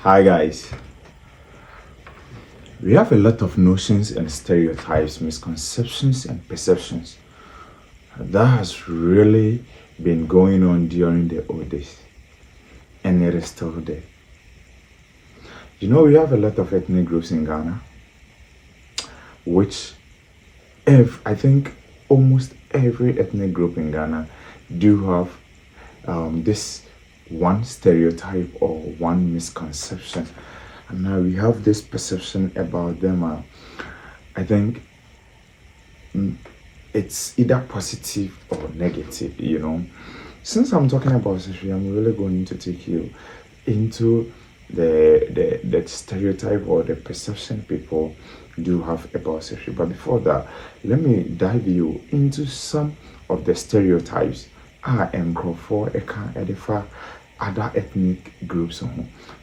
Hi guys. We have a lot of notions and stereotypes, misconceptions and perceptions that has really been going on during the old days, and it is still there. We have a lot of ethnic groups in Ghana, which I think almost every ethnic group in Ghana do have this one stereotype or one misconception. And now we have this perception about them. I think it's either positive or negative. Since I'm talking about history, I'm really going to take you into the stereotype or the perception people do have about history. But before that, let me dive you into some of the stereotypes and for other ethnic groups.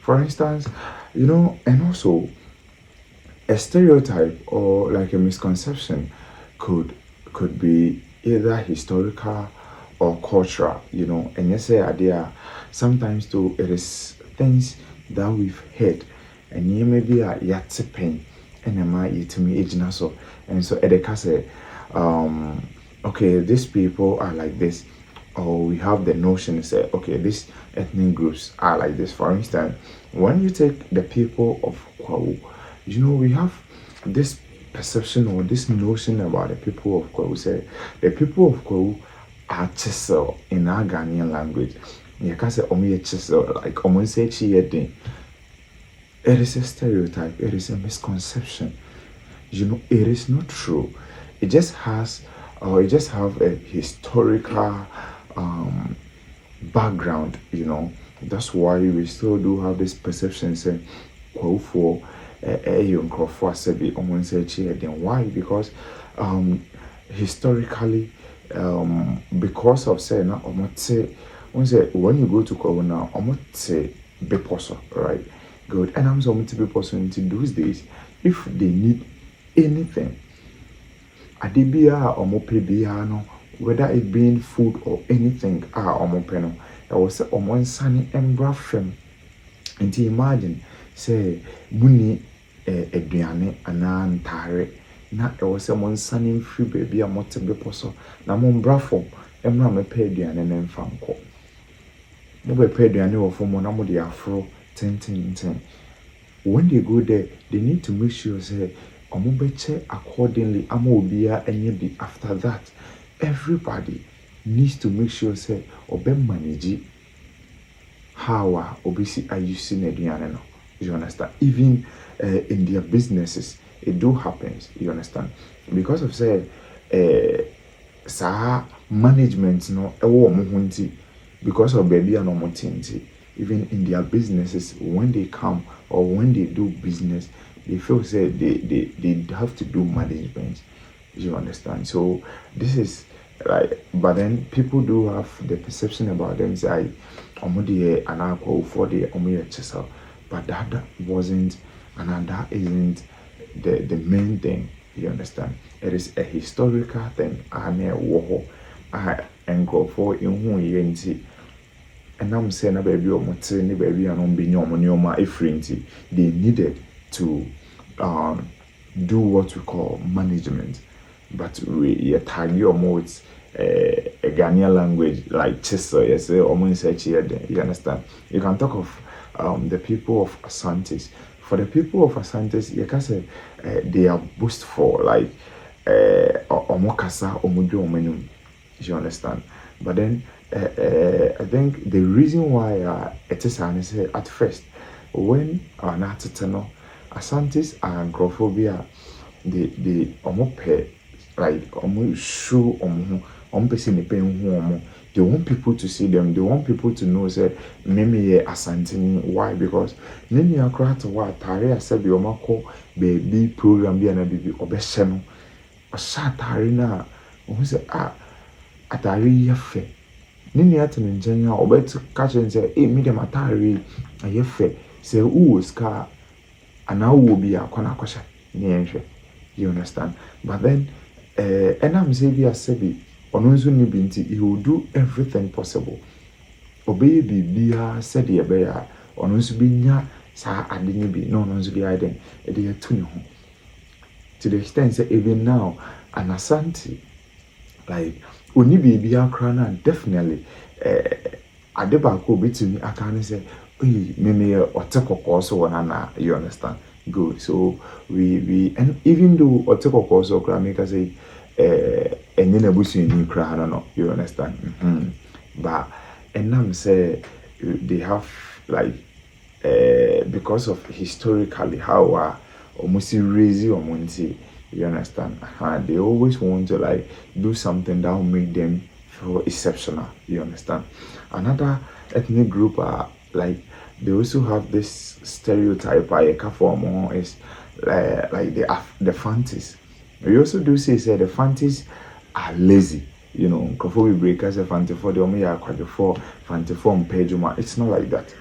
For instance, and also a stereotype or like a misconception could be either historical or cultural, and yes, idea sometimes too it is things that we've heard and you maybe a yet pain and am I to me age so and so Edeka say okay, these people are like this, or we have the notion say okay, these ethnic groups are like this. For instance, when you take the people of Kwawu, we have this perception or this notion about the people of Kwawu. Say the people of Kwawu are chisel in our Ghanaian language. You can say omo chisel, like omo say chi. It is a stereotype, it is a misconception. It is not true. It just has or it just have a historical background. That's why we still do have this perception saying for a young for sabi almost then why? Because historically, because of say now when you go to Corona, say beposo, right? Good. And I'm so to be person into those days, if they need anything, adibia or mope no, whether it being food or anything, or mopeno, I was on one sunny and frame. And imagine, say, muni eduane anan tare, na I was someone sunny free baby a motibe poso, na mon brafo, emra me pay duane and fanco. No be pay duane or for monamo de afro, 10. When they go there, they need to make sure say, omobeche accordingly, amobia and be after that. Everybody needs to make sure say obe manage how obisi are using eduane no. You understand? Even in their businesses, it do happens. You understand? Because of say sa management no ewo omo because of baby and omo even in their businesses, when they come or when they do business, they feel say they have to do management. You understand? So this is like, but then people do have the perception about them say omodie anako for the omoye chisel, but that wasn't and that isn't the main thing. You understand? It is a historical thing. And go for in who yenti. And I'm saying a baby or maternity baby and on being your they needed to do what we call management. But we tag your modes a Ghanaian language like chisel, yes, almost here. You understand? You can talk of the people of Asantes. For the people of Asantes, you can say they are boastful, like omokasa omudu omenum. You understand? But then I think the reason why it is at first when Natitano Asantis and Grophobia the omope like omo show person the pen they want people to see them, they want people to know say maybe Asantini. Why? Because nini akra to what tare said the omako baby program be na bibi obesheno o shatare na o say atare yefe nini atin njenya obet catch and say me dem atare yefe say who ska ana wo bi akona kwasha ni enhwe. You understand? But then and I'm say bi asebi onunzu ni binti, he will do everything possible obey bibia said ye beya onunzu bi nya sa ade ni bi no nso bi ade e dey to ne ho to the extent say even now an Asante like oni baby akra na definitely ade ba ko betumi aka ne say me otekoko so one na you understand good so we and even though otekoko so kra make us say enye na busu ni kra no you understand but enam say they have like because of historically how almost raise or monty, you understand? They always want to like do something that will make them feel exceptional, you understand? Another ethnic group are like they also have this stereotype I form is like the Fantis. We also do say the Fantis are lazy. You know, before we break as a Fanti for the only for Fanti form page, it's not like that.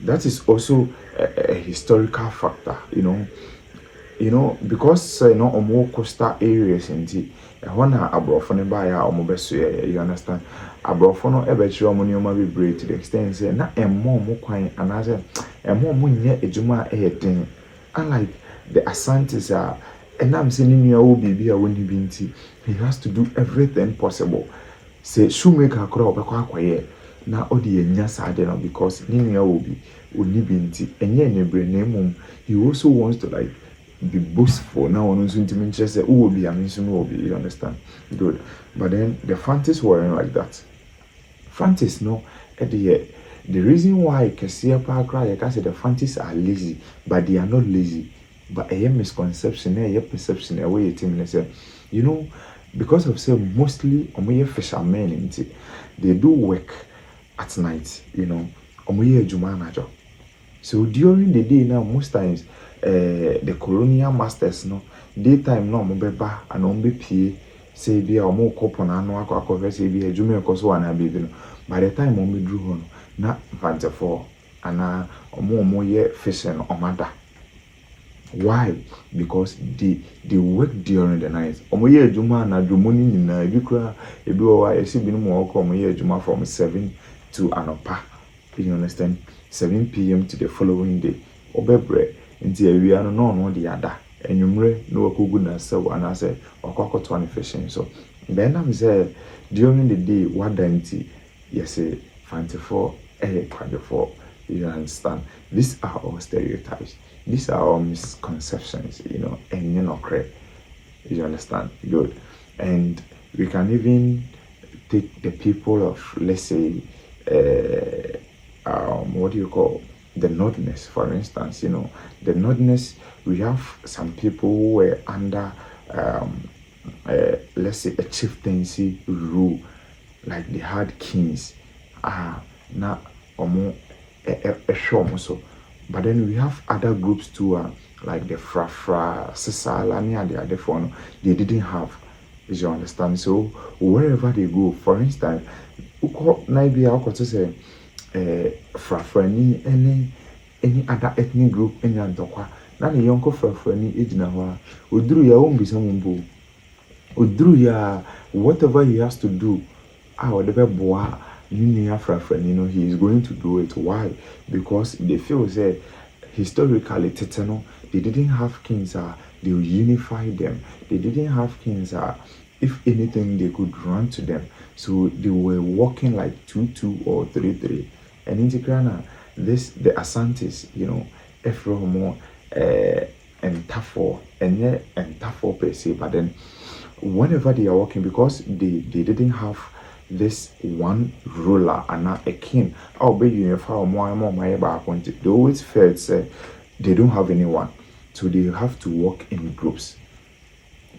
That is also a historical factor, you know, because more coastal areas in the when abrofo buy you understand abrofo no ebetri omo be break to the extent say na mo kwan anase mo nya ejuma den unlike the Asantes are and I'm saying you will be when he binti he has to do everything possible say shoemaker kro obekwa akwaye na odi enya sade no because ninia will be oni binti enye nebre na mum he also wants to like be boastful now on ntimi nche say who will be aminsu no will be you understand good but then the Fantis weren't like that Fantis no the reason why Kesia Pakra you can say the Fantis are lazy but they are not lazy but a misconception a perception a way you say you know because of say mostly omoye fishermen into they do work at night you know omoye ejuma najo so during the day now most times the colonial masters no daytime no mo beba and on be pie say bia omo kopo na anu akọ say bia ejuma ekoso ana be no by the time omo dru ho no na for ana omo ye fishing omada why because they work during the night omo ye ejuma na dwumoni nyina ebi kura ebi owa esi bi no mo ko omo ye ejuma from 7 to anopa you understand 7 p.m. to the following day obebre nti awia no de ada enwumre no wakogu na sew anase okwakoto an fishing so then am say during the day what danti yes 24 24 you understand these are all stereotypes these are all misconceptions you know and you know correct you understand good and we can even take the people of let's say what do you call the Northerners, for instance, you know, the Northerners, we have some people who were under, let's say, a chieftaincy rule, like they had kings. Now, so. But then we have other groups too, like the Frafra, Sisala, and the other one, they didn't have, as you understand. So, wherever they go, for instance, say, Frafrani any other ethnic group any antokwa na ne yonko Frafrani ejina ho oduru ya won bisa mumbo oduru ya whatever he has to do whatever boa you Frafrani you know he is going to do it why because they feel say historically tetano they didn't have kings they would unify them they didn't have kings if anything they could run to them so they were walking like 2-2 or 3-3 and in Tigrana, the Asantes, you know, Efromo and Tafo, and Tafo per se, but then whenever they are walking, because they didn't have this one ruler and not a king, I'll be uniform more my back when they always felt say they don't have anyone, so they have to walk in groups.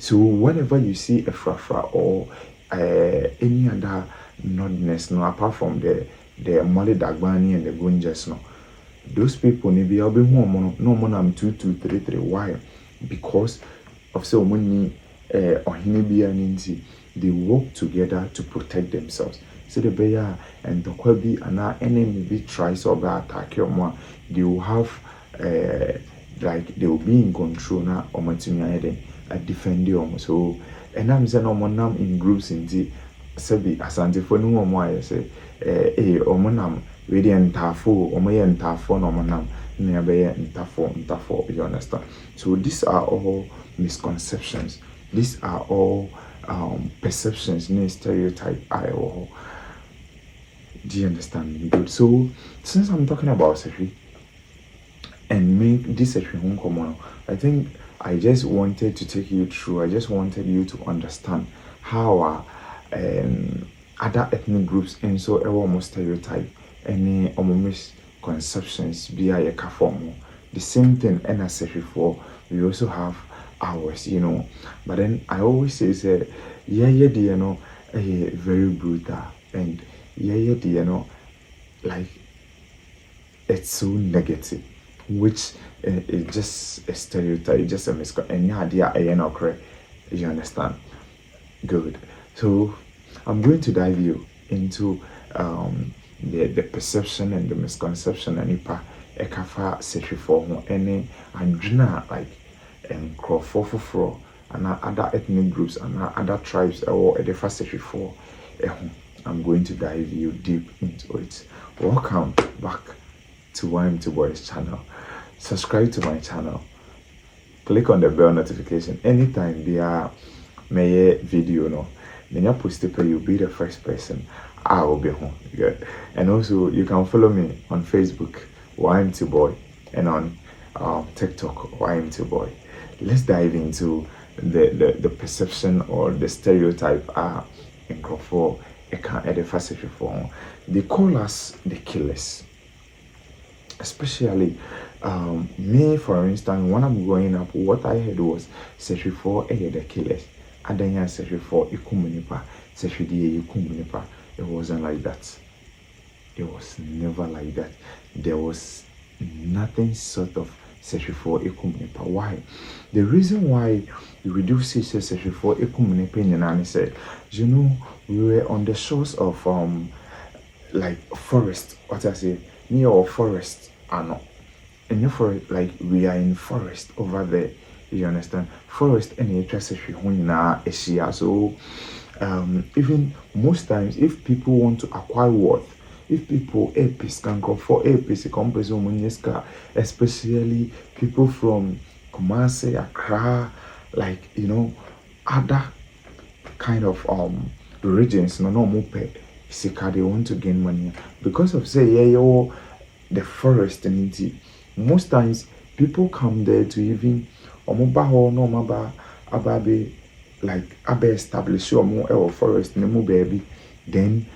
So whenever you see a Frafra or any other Northerners, no, apart from the Mali Dagbani and the Gunjas, no, those people maybe I'll be more no more than 2-2-3-3. Why? Because of so many they work together to protect themselves. So the bear and the Kwabi and our enemy be tries or attack your more, they will have like they will be in control now or material defend you so and I'm saying no in groups in the Sebi Asante for no more I say omonam we the entafo omoye entafo no monam you understand? So these are all misconceptions. These are all perceptions, stereotype. Do you understand me? Good. So since I'm talking about sexuality and make this sexual common, I think I just wanted to take you through. I just wanted you to understand how other ethnic groups and so almost stereotype any misconceptions be a form. The same thing and as for we also have ours, But then I always say very brutal and like it's so negative, which is just a stereotype, just a misconception. And you understand? Good. So I'm going to dive you into the perception and the misconception and ipa ekafa sexual for any and like and for and other ethnic groups and other tribes or the first sexual for I'm going to dive you deep into it. Welcome back to YMT Boys channel. Subscribe to my channel. Click on the bell notification anytime there may video no. Then you post it, you'll be the first person I will be home. Good. And also you can follow me on Facebook, YMT Boy, and on TikTok, YMT Boy. Let's dive into the perception or the stereotype in Crawford. They call us the killers. Especially me, for instance, when I'm growing up, what I heard was sexual for the killers. Adanya sexual for ikumunipa, sexual ikumunipa. It wasn't like that. It was never like that. There was nothing sort of sexual for ikumunipa. Why? The reason why we do see sexual for ikumunipa and said, we were on the shores of like forest. What I say, near forest, in your forest, like we are in forest over there. You understand? Forest and nature so even most times if people want to acquire wealth, if people can go for especially people from Kumasi, Accra, like other kind of regions, they want to gain money because of the forest and most times people come there to even like establish your forest baby. Then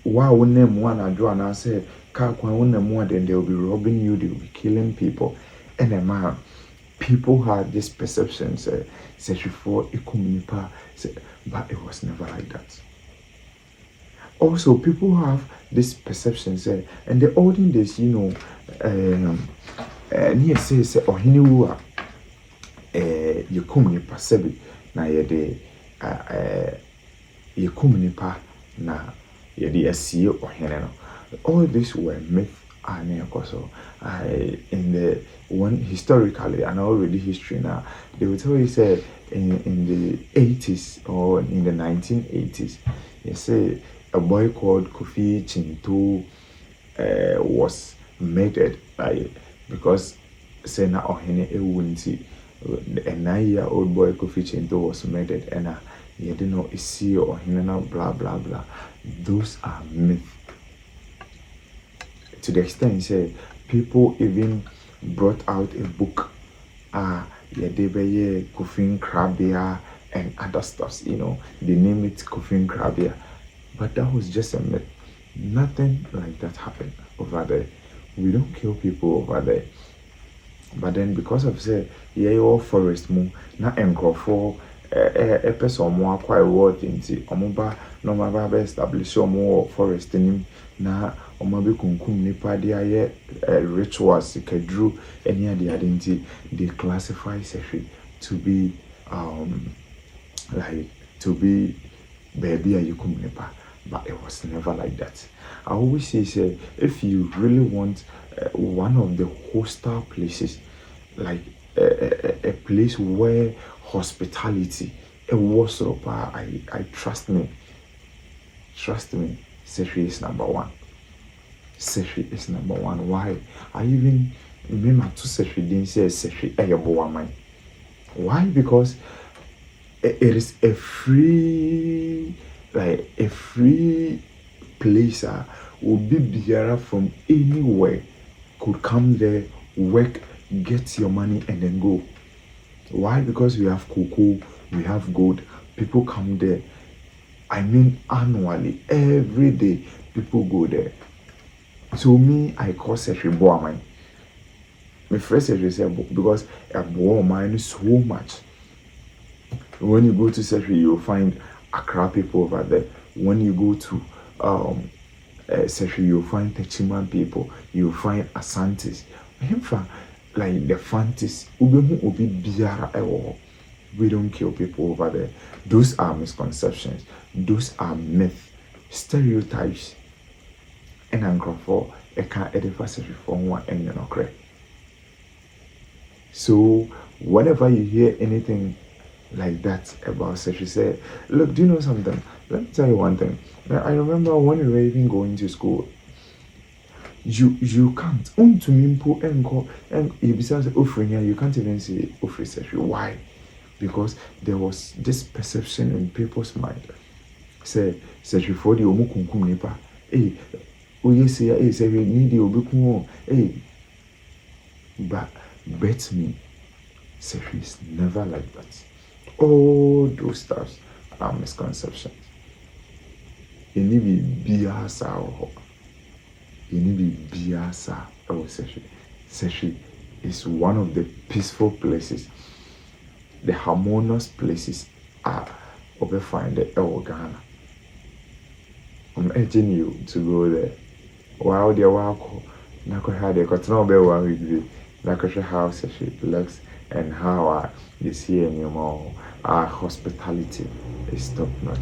one I say then they'll be robbing you, they'll be killing people. And people had this perception for but it was never like that. Also, people have this perception and the olden days, near say or you come nipa sebi na yede you come nipa na yede asie ohene no. All this were myth and also in the one historically and already history now they will tell you say in the 80s or in the 1980s you say a boy called Kofi Chinto was murdered because say na ohene ewunti a 9-year-old boy Kofi Chinto was murdered and you didn't know see ohene na blah blah blah. Those are myths. To the extent say people even brought out a book Kofi Krabia and other stuffs, they name it Kofi Krabia, but that was just a myth. Nothing like that happened over there. We don't kill people over there. But then because of say all forest mo na enkrofo a person more acquire worth into omoba no maba establish more forest nim na omabe kunkum nipa dia rituals kedru any other identity. They classify sexuality to be like to be baby you kum nipa, but it was never like that. I always say if you really want one of the hostile places, like a place where hospitality it was up, I trust me, sexuality is number one. Sehwe is number one. Why? I even remember to Sehwe didn't say Sehwe Eyobowaman. Why? Because it is a free, like a free place. Will be biara from anywhere could come there, work, get your money, and then go. Why? Because we have cocoa, we have gold. People come there. I mean, annually, every day, people go there. So me, I call Sehwe Boaman. My first Sehwe say because a Boaman is so much. When you go to Sehwe, you'll find Accra people over there. When you go to Sehwe, you'll find Techiman people. You'll find Asantes. In fact, like the Fantis, Ubi Biara Ewo. We don't kill people over there. Those are misconceptions. Those are myths, stereotypes. And uncroft a can't edify from one and you're not correct. So whenever you hear anything like that about Sehwe, say, look, do you know something? Let me tell you one thing. I remember when we were even going to school, you can't to mimpo and besides offering, you can't even say offer Sehwe. Why? Because there was this perception in people's mind. Say Sehwe for the omukunkum nipa. Hey, yes, say we need the obukum. Hey, but bet me, Sehwe is never like that. All those stuffs are misconceptions. You need be biasa. You need be biasa. Oh, Sehwe. Sehwe is one of the peaceful places, the harmonious places are over find the Ghana. I'm urging you to go there. Wow, dear wow, Nako had a got no better one with you. Nako how Sehwe looks and how you see anymore. Our hospitality is top notch.